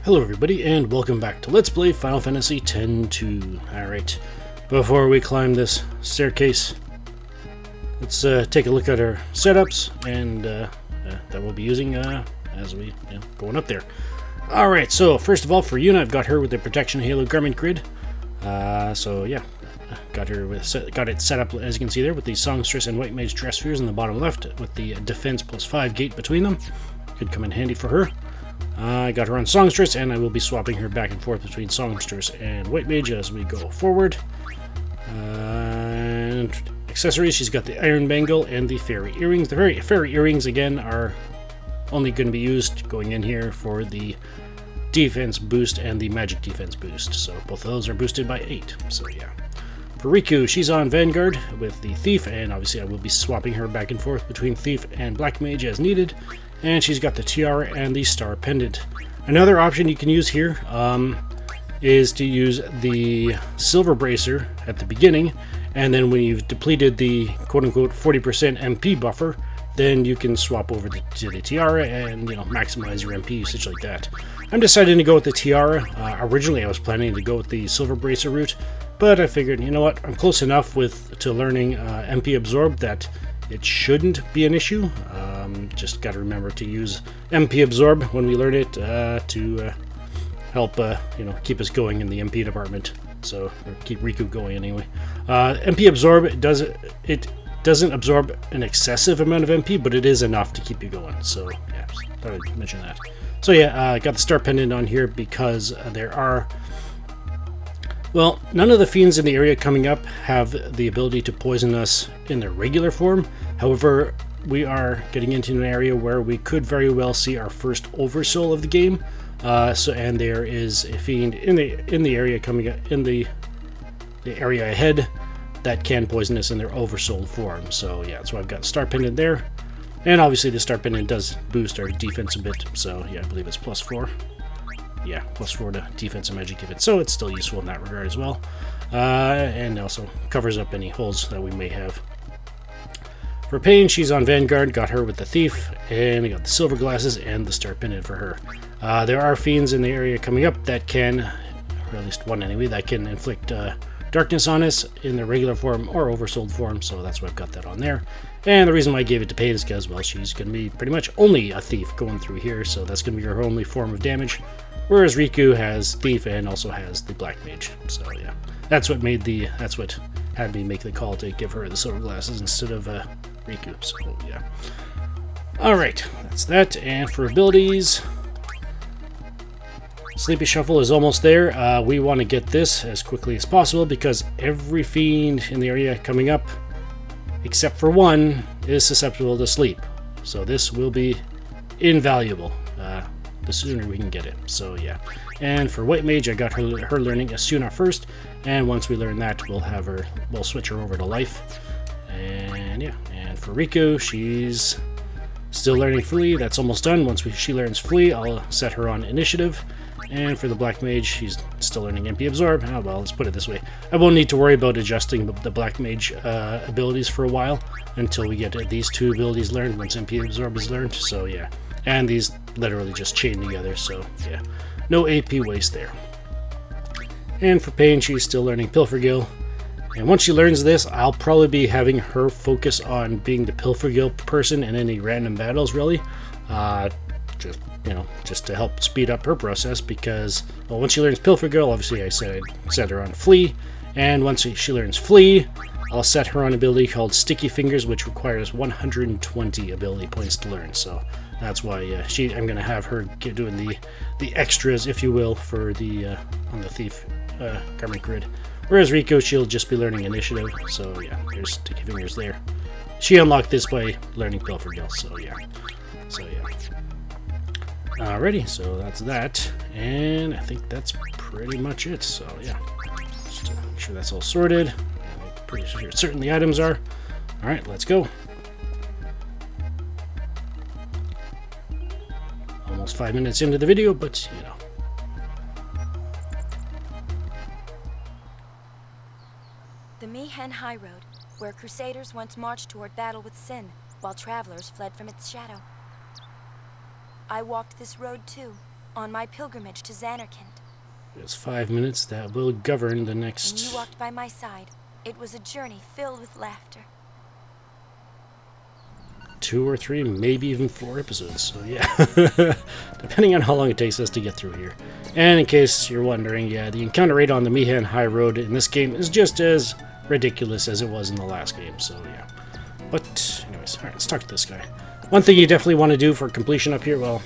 Hello everybody, and welcome back to Let's Play Final Fantasy X-2. Alright, before we climb this staircase, let's take a look at our setups, and that we'll be using as we going up there. Alright, so first of all, for Yuna, I've got her with the Protection Halo Garment Grid. So yeah, got it set up, as you can see there, with the Songstress and White Mage dress spheres in the bottom left, with the Defense +5 gate between them. Could come in handy for her. I got her on Songstress, and I will be swapping her back and forth between Songstress and White Mage as we go forward. And accessories, she's got the Iron Bangle and the Fairy Earrings. The Fairy Earrings, again, are only going to be used going in here for the defense boost and the magic defense boost. So both of those are boosted by 8. So yeah. For Riku, she's on Vanguard with the Thief, and obviously I will be swapping her back and forth between Thief and Black Mage as needed. And she's got the Tiara and the Star Pendant. Another option you can use here is to use the Silver Bracer at the beginning, and then when you've depleted the quote-unquote 40% MP buffer, then you can swap over to the Tiara and maximize your MP usage like that. I'm deciding to go with the Tiara. Originally I was planning to go with the Silver Bracer route, but I figured, you know what, I'm close enough to learning MP Absorb that it shouldn't be an issue. Just got to remember to use MP Absorb when we learn it to help keep us going in the MP department. So, or keep Riku going anyway. MP Absorb doesn't absorb an excessive amount of MP, but it is enough to keep you going. So yeah, just thought I'd mention that. So yeah, I got the Star Pendant on here because there are. Well, none of the fiends in the area coming up have the ability to poison us in their regular form. However, we are getting into an area where we could very well see our first oversoul of the game. And there is a fiend in the area coming up in the area ahead that can poison us in their oversoul form. So yeah, that's why I've got Star Pendant there. And obviously the Star Pendant does boost our defense a bit. So yeah, I believe it's +4. Yeah, +4 to defense and magic defense, so it's still useful in that regard as well. And also covers up any holes that we may have. For Pain, she's on Vanguard, got her with the Thief, and I got the Silver Glasses and the Star Pendant for her. There are fiends in the area coming up that can, or at least one anyway, that can inflict darkness on us in their regular form or oversold form, so that's why I've got that on there. And the reason why I gave it to Pain is because, well, she's going to be pretty much only a Thief going through here, so that's going to be her only form of damage. Whereas Riku has Thief and also has the Black Mage. So yeah, that's what had me make the call to give her the Silver Glasses instead of Riku. So yeah. Alright, that's that. And for abilities, Sleepy Shuffle is almost there. We want to get this as quickly as possible because every fiend in the area coming up, except for one, is susceptible to sleep. So this will be invaluable. The sooner we can get it. So yeah. And for White Mage, I got her learning Asuna first, and once we learn that, we'll switch her over to Life. And yeah. And for Riku, she's still learning Flee. That's almost done. Once she learns Flee, I'll set her on Initiative. And for the Black Mage, she's still learning MP Absorb. Oh, well, let's put it this way. I won't need to worry about adjusting the Black Mage abilities for a while until we get these two abilities learned once MP Absorb is learned. So yeah. And these literally just chain together, so yeah, no AP waste there. And for Pain, she's still learning Pilfergill, and once she learns this, I'll probably be having her focus on being the Pilfergill person in any random battles, really, just to help speed up her process. Because, well, once she learns Pilfergill, obviously I said I'd set her on Flee, and once she learns Flee, I'll set her on an ability called Sticky Fingers, which requires 120 ability points to learn. So that's why I'm going to have her doing the extras, if you will, for the on the Thief Garment Grid. Whereas Riku, she'll just be learning Initiative. So yeah, there's Sticky Fingers there. She unlocked this by learning Pilfergill. So yeah. Alrighty, so that's that, and I think that's pretty much it. So yeah, just to make sure that's all sorted. I'm pretty sure certain the items are. All right, let's go. Almost 5 minutes into the video, but you know. The Mi'ihen Highroad, where Crusaders once marched toward battle with sin, while travelers fled from its shadow. I walked this road too, on my pilgrimage to Xanarkand. It's 5 minutes that will govern the When next you walked by my side, it was a journey filled with laughter. 2 or 3, maybe even 4 episodes. So yeah, depending on how long it takes us to get through here. And in case you're wondering, yeah, the encounter rate on the Mi'ihen Highroad in this game is just as ridiculous as it was in the last game. So yeah. But anyways, all right, let's talk to this guy. One thing you definitely want to do for completion up here, well,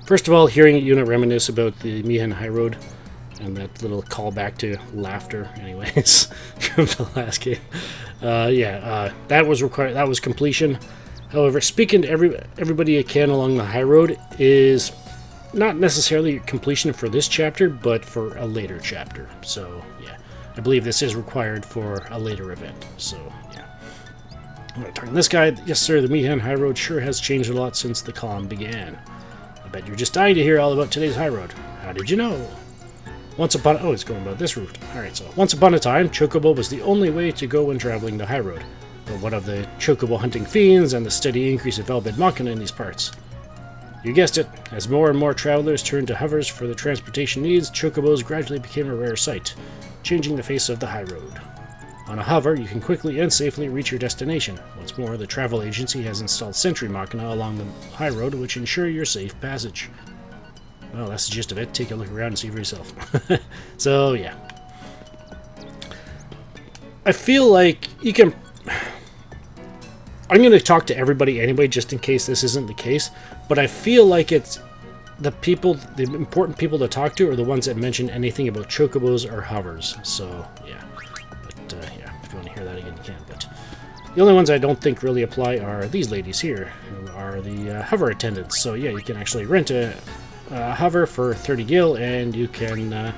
first of all, hearing Yuna reminisce about the Mi'ihen Highroad and that little callback to laughter, anyways, from the last game. That was required. That was completion. However, speaking to everybody you can along the high road is not necessarily completion for this chapter, but for a later chapter. So, yeah. I believe this is required for a later event. So, yeah. I'm going to talk to this guy. Yes, sir, the Mi'ihen Highroad sure has changed a lot since the calm began. I bet you're just dying to hear all about today's highroad. How did you know? Once upon a... Oh, it's going about this route. Alright, so once upon a time, Chocobo was the only way to go when traveling the highroad. But what of the Chocobo hunting fiends and the steady increase of Velbed Machina in these parts? You guessed it. As more and more travelers turned to hovers for the transportation needs, Chocobos gradually became a rare sight, changing the face of the highroad. On a hover, you can quickly and safely reach your destination. What's more, the travel agency has installed sentry machina along the highroad which ensure your safe passage. Well, that's the gist of it. Take a look around and see for yourself. So, yeah. I feel like you can... I'm going to talk to everybody anyway, just in case this isn't the case. But I feel like it's the people, the important people to talk to are the ones that mention anything about chocobos or hovers. So, yeah. But, yeah, if you want to hear that again, you can. But the only ones I don't think really apply are these ladies here, who are the hover attendants. So, yeah, you can actually rent a hover for 30 gil, and you can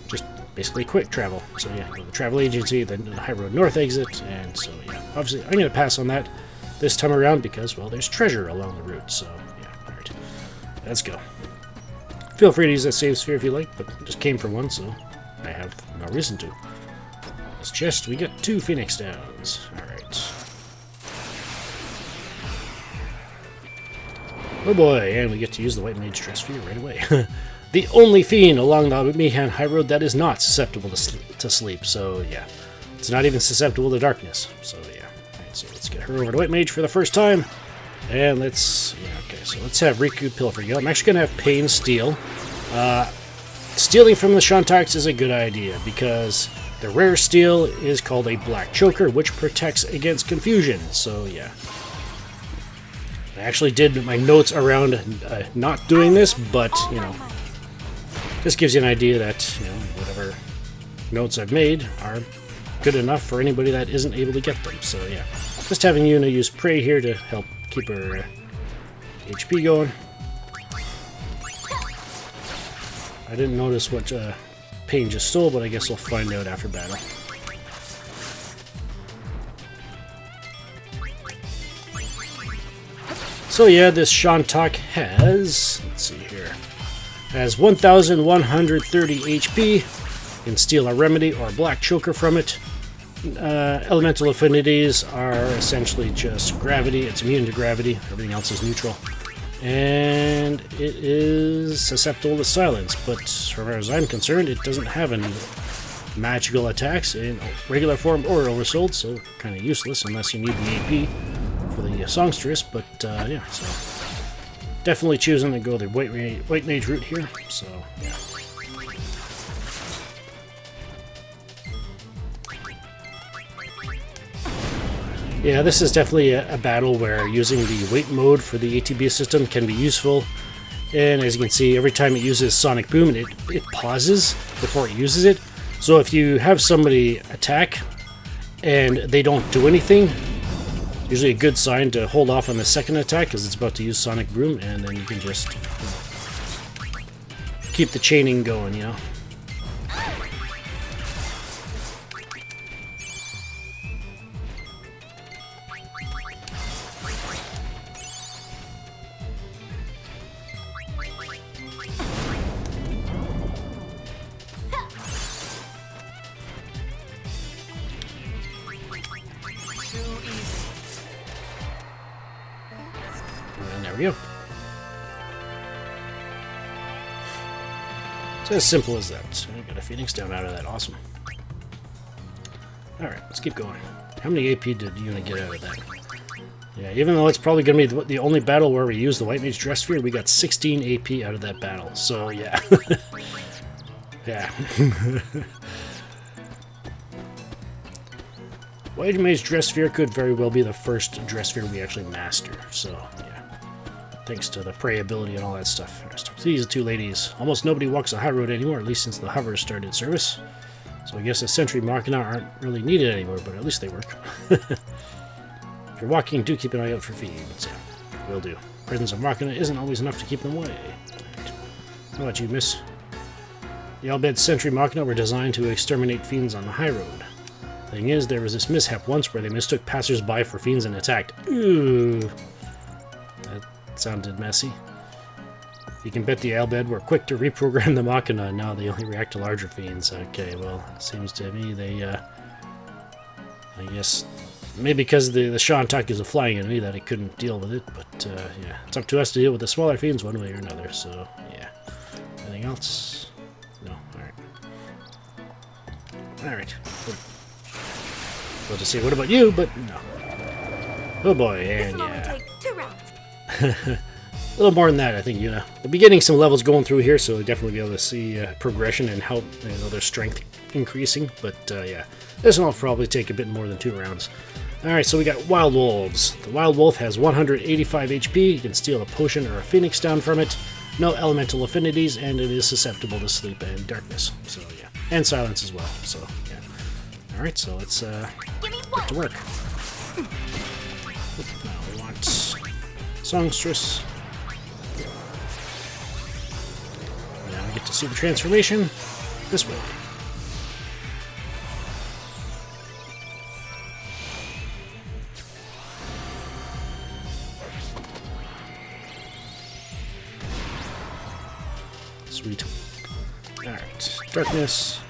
just basically quick travel. So yeah, go to the travel agency, then the High Road North exit, and so yeah. Obviously, I'm going to pass on that this time around because, well, there's treasure along the route. So yeah, alright. Let's go. Feel free to use that save sphere if you like, but I just came for one, so I have no reason to. This chest, we get 2 Phoenix Downs. Alright. Oh boy, and we get to use the White Mage Dress Sphere right away. The only fiend along the Mi'ihen Highroad that is not susceptible to sleep, so yeah. It's not even susceptible to darkness, so yeah. Alright, so let's get her over to White Mage for the first time. And let's, yeah, okay, so let's have Riku Pilfer go. I'm actually going to have Pain steal. Stealing from the Shantax is a good idea, because the rare steal is called a Black Choker, which protects against confusion, so yeah. I actually did my notes around not doing this, but, you know, this gives you an idea that, you know, whatever notes I've made are good enough for anybody that isn't able to get them. So, yeah. Just having Yuna use Prey here to help keep her HP going. I didn't notice what Pain just stole, but I guess we'll find out after battle. So yeah, this Shantak has, let's see here, has 1,130 HP. You can steal a Remedy or a Black Choker from it. Elemental affinities are essentially just gravity. It's immune to gravity. Everything else is neutral. And it is susceptible to silence, but as far as I'm concerned, it doesn't have any magical attacks in regular form or oversold, so kind of useless unless you need the AP for the songstress, but yeah, so definitely choosing to go the White Mage route here, so yeah. Yeah, this is definitely a battle where using the wait mode for the ATB system can be useful, and as you can see, every time it uses Sonic Boom, it pauses before it uses it, so if you have somebody attack and they don't do anything, usually a good sign to hold off on the second attack because it's about to use Sonic Boom, and then you can just keep the chaining going, you know. And there we go. It's as simple as that. I got a Phoenix down out of that. Awesome. Alright, let's keep going. How many AP did Yuna get out of that? Yeah, even though it's probably going to be the only battle where we use the White Mage Dress Sphere, we got 16 AP out of that battle. So, yeah. Yeah. White Mage Dress Sphere could very well be the first Dress Sphere we actually master. So, yeah. Thanks to the prey ability and all that stuff. These two ladies. Almost nobody walks the high road anymore, at least since the hovers started service. So I guess the Sentry Machina aren't really needed anymore, but at least they work. If you're walking, do keep an eye out for fiends. Yeah, will do. Presence of Machina isn't always enough to keep them away. Right. How about you, miss? The Albed Sentry Machina were designed to exterminate fiends on the high road. Thing is, there was this mishap once where they mistook passers-by for fiends and attacked. Ooh. That sounded messy. You can bet the Albed were quick to reprogram the Machina, and now they only react to larger fiends. Okay, well, it seems to me they, I guess, maybe because the Shantak is a flying enemy that it couldn't deal with it, but, yeah. It's up to us to deal with the smaller fiends one way or another, so, yeah. Anything else? No, alright. Alright. Well, to say, what about you, but no. Oh boy, and yeah. Take 2 rounds. A little more than that, I think, Yuna. We'll be getting some levels going through here, so we'll definitely be able to see progression and how their strength increasing. But, yeah, this one will probably take a bit more than 2 rounds. Alright, so we got Wild Wolves. The Wild Wolf has 185 HP. You can steal a potion or a phoenix down from it. No elemental affinities, and it is susceptible to sleep and darkness. So, yeah. And silence as well, so, yeah. Alright, so let's get to work. Now we want Songstress. Now we get to see the transformation this way. Sweet. Alright, darkness.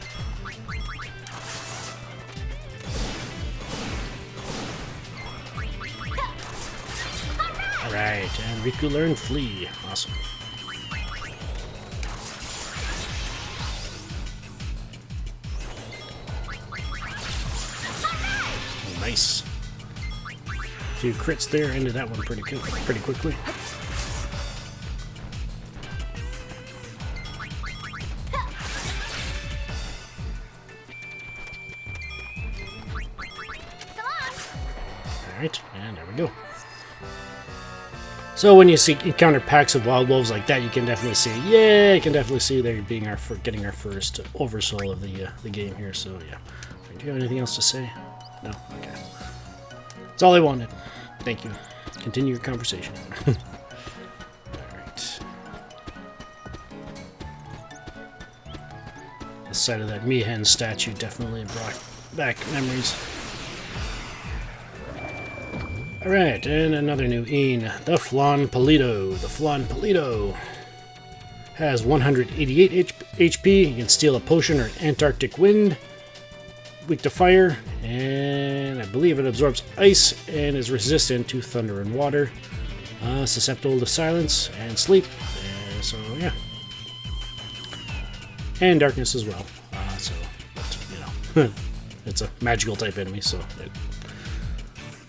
Alright, and Riku learned Flee. Awesome. Nice. A few crits there, ended that one pretty quickly. Alright, and there we go. So when you encounter packs of wild wolves like that, you can definitely see, yeah, you can definitely see they're being getting our first oversoul of the game here. So yeah, do you have anything else to say? No, okay. That's all I wanted. Thank you. Continue your conversation. All right. The sight of that Mi'ihen statue definitely brought back memories. Alright, and another new Een, the Flan Polito. The Flan Polito has 188 HP. You can steal a potion or an Antarctic wind. Weak to fire, and I believe it absorbs ice and is resistant to thunder and water. Susceptible to silence and sleep. So, yeah. And darkness as well. But, you know, it's a magical type enemy, so...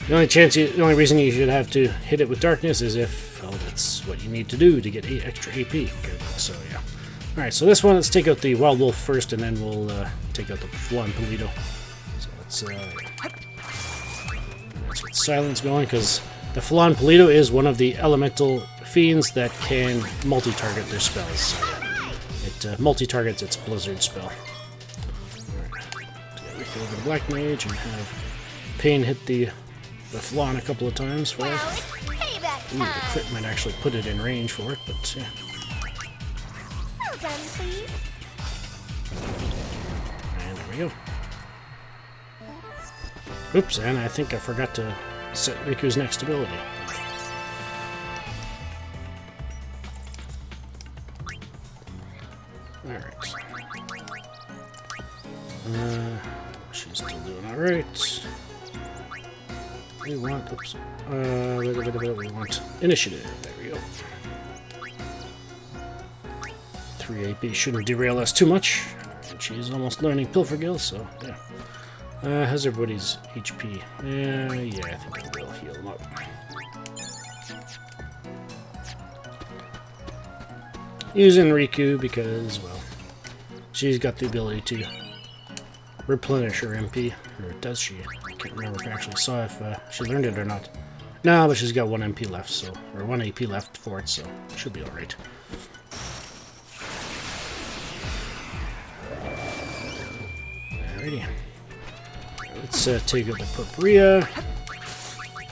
The only reason you should have to hit it with darkness is if, well, that's what you need to do to get extra AP. So, yeah. Alright, so this one, let's take out the Wild Wolf first, and then we'll take out the Flan Polito. So let's get silence going, because the Flan Polito is one of the elemental fiends that can multi-target their spells. So it multi-targets its Blizzard spell. Alright, so we go over to Black Mage and have Pain hit the Flan a couple of times for it. Ooh, the crit might actually put it in range for it, but yeah. Well done, please. And there we go. Oops, and I think I forgot to set Riku's next ability. Alright. She's still doing alright. We want, oops, we want initiative. There we go. 3 AP shouldn't derail us too much. And she's almost learning Pilfergill, so yeah. How's everybody's HP? Yeah, I think I will heal them up. Using Riku because, well, she's got the ability to replenish her MP. Or does she? I can't remember if I actually saw if she learned it or not. No, but she's got 1 MP left, so, or 1 AP left for it, so it should be alright. Alrighty. Let's take out the Purpurea.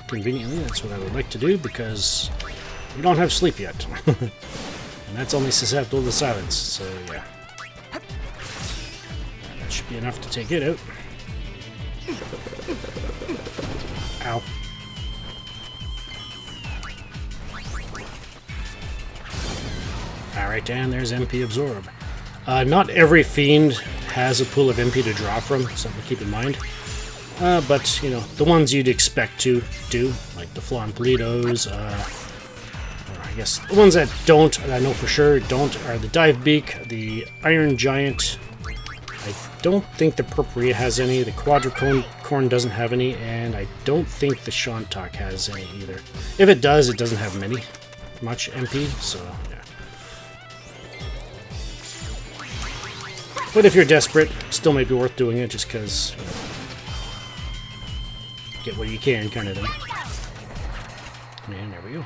Conveniently, that's what I would like to do because we don't have sleep yet. And that's only susceptible to silence, so yeah. That should be enough to take it out. Ow. Alright, and there's MP Absorb. Not every fiend has a pool of MP to draw from, something to keep in mind. But, you know, the ones you'd expect to do, like the Flan Politos, or I guess the ones that don't, I know for sure don't, are the Dive Beak, the Iron Giant. I don't think the Purpurea has any, the Quadricorn doesn't have any, and I don't think the Shantok has any either. If it does, it doesn't have much MP, so yeah. But if you're desperate, still might be worth doing it just because, you know, get what you can kind of thing. And there we go.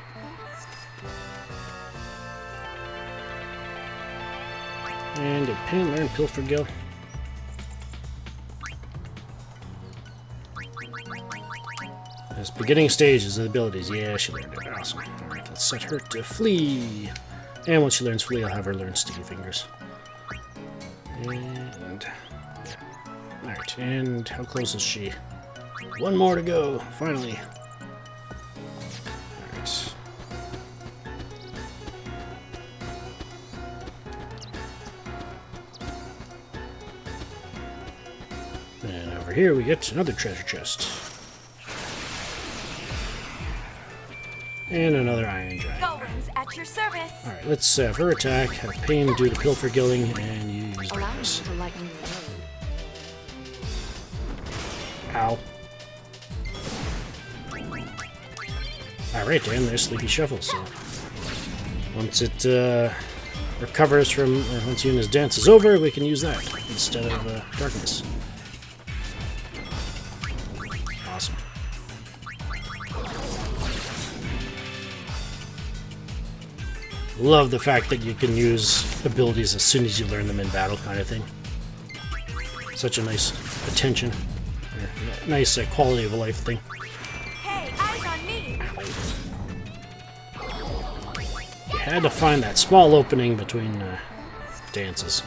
And did Pan learn Pilfergill? As beginning stages of the abilities. Yeah, she learned it. Awesome. Alright, let's set her to Flee. And once she learns Flee, I'll have her learn Sticky Fingers. And yeah. Alright, and how close is she? 1 more to go, finally. Alright. And over here we get another treasure chest. And another Iron Giant. Golems at your service. Alright, let's have her attack, have Pain do the Pilfergilling, and use Darkness. Ow. Alright, and there's Sleepy Shuffle, so once it recovers from, or once Yuna's dance is over, we can use that instead of Darkness. Awesome. Love the fact that you can use abilities as soon as you learn them in battle, kind of thing. Such a nice attention, or nice quality of life thing. Hey, eyes on me. You had to find that small opening between dances.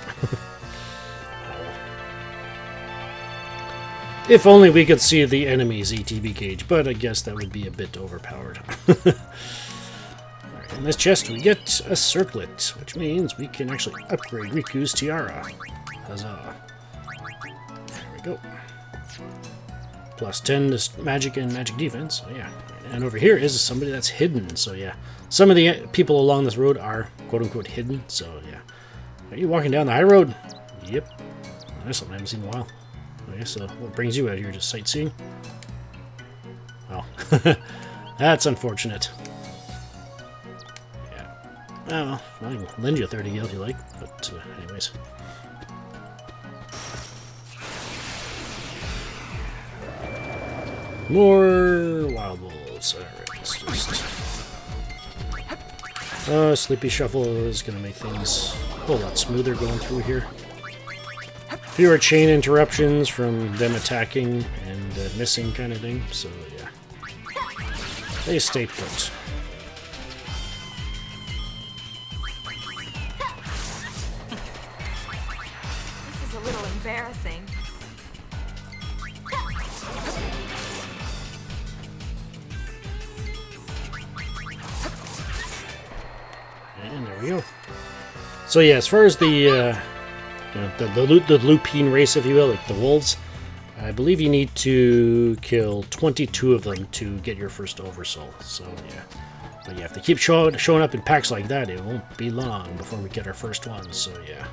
If only we could see the enemy's ETB gauge, but I guess that would be a bit overpowered. Alright, in this chest we get a circlet, which means we can actually upgrade Riku's tiara. Huzzah. There we go. Plus 10 to magic and magic defense, so yeah. And over here is somebody that's hidden, so yeah. Some of the people along this road are quote-unquote hidden, so yeah. Are you walking down the high road? Yep. Oh, that's something I haven't seen in a while. Okay, so what brings you out here? Just sightseeing? Well, that's unfortunate. Yeah. Oh, well, I can lend you 30 gil if you like, but anyways. More wild wolves. Alright, let's just... Sleepy Shuffle is going to make things a whole lot smoother going through here. Fewer chain interruptions from them attacking and missing kind of thing, so yeah. They stay put. This is a little embarrassing. And there we go. So yeah, as far as the you know, the lupine race, if you will, like the wolves, I believe you need to kill 22 of them to get your first oversoul. So yeah, But yeah, if they keep showing up in packs like that, it won't be long before we get our first ones, so yeah.